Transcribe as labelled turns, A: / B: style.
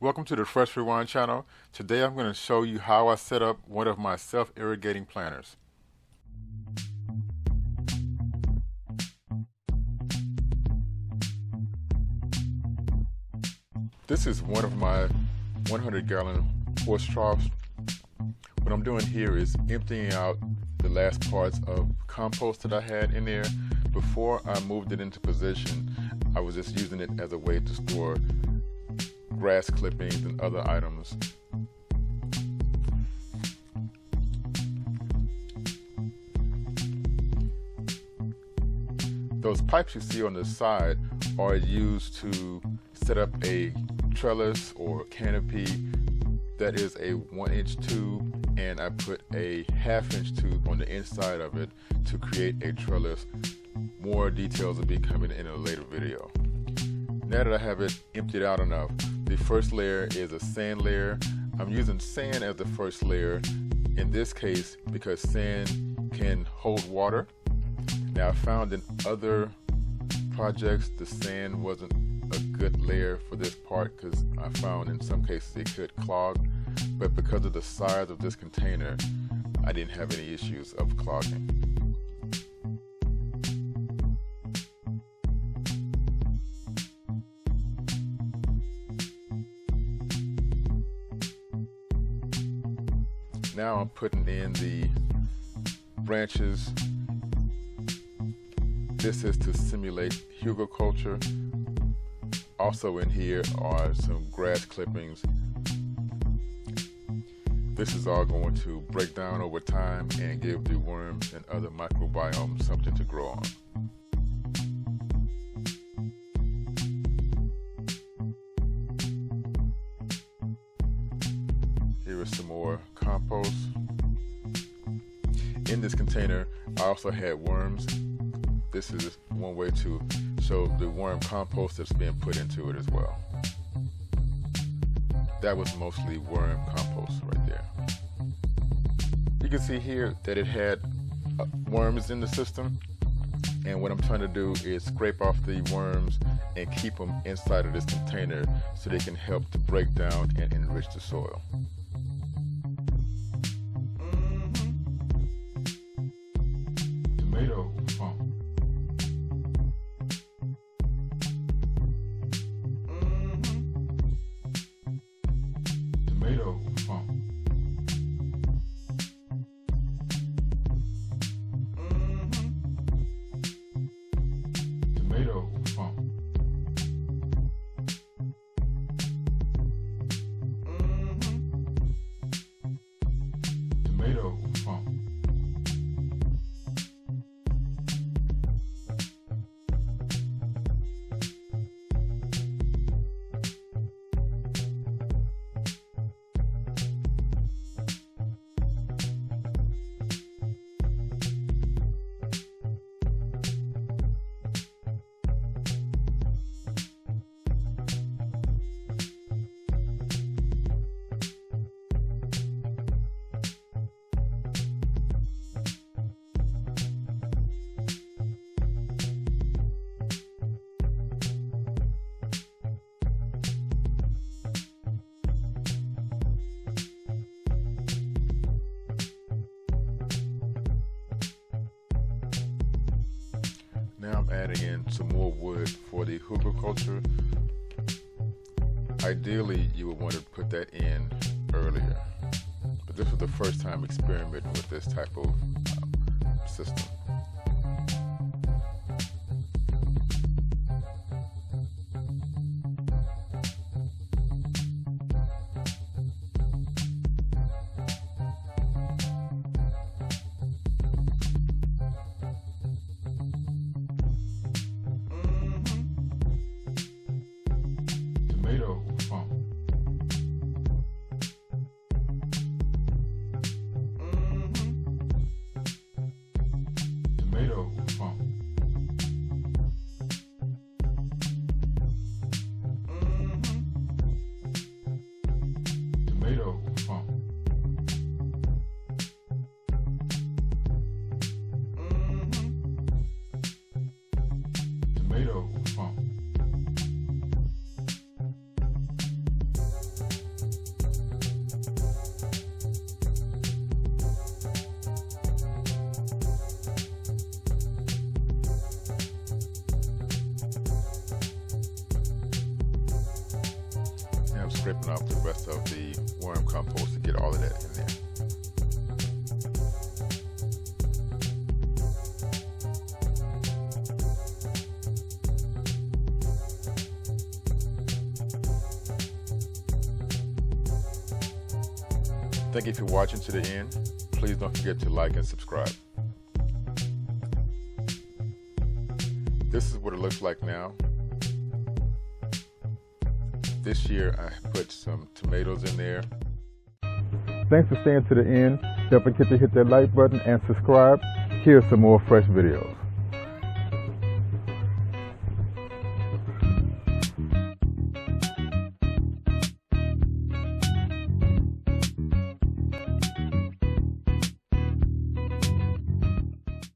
A: Welcome to the Fresh Rewind channel. Today I'm going to show you how I set up one of my self-irrigating planters. This is one of my 100-gallon horse troughs. What I'm doing here is emptying out the last parts of compost that I had in there. Before I moved it into position, I was just using it as a way to store grass clippings and other items. Those pipes you see on the side are used to set up a trellis or canopy. That is a 1-inch tube, and I put a 1/2-inch tube on the inside of it to create a trellis. More details will be coming in a later video. Now that I have it emptied out enough, the first layer is a sand layer. I'm using sand as the first layer in this case because sand can hold water. Now I found in other projects the sand wasn't a good layer for this part because I found in some cases it could clog, but because of the size of this container, I didn't have any issues of clogging. Now I'm putting in the branches. This is to simulate hugelkultur. Also in here are some grass clippings. This is all going to break down over time and give the worms and other microbiomes something to grow on. Here is some more compost. In this container, I also had worms. This is one way to show the worm compost that's being put into it as well. That was mostly worm compost right there. You can see here that it had worms in the system, and what I'm trying to do is scrape off the worms and keep them inside of this container so they can help to break down and enrich the soil. Tomato funk. Tomato funk. Tomato funk. Tomato funk. Now I'm adding in some more wood for the hugelkultur. Ideally, you would want to put that in earlier, but this was the first time experimenting with this type of system. Tomato funk. scraping off the rest of the worm compost to get all of that in there. Thank you for watching to the end. Please don't forget to like and subscribe. This is what it looks like now. This year I put some tomatoes in there. Thanks for staying to the end. Don't forget to hit that like button and subscribe. Here's some more fresh videos.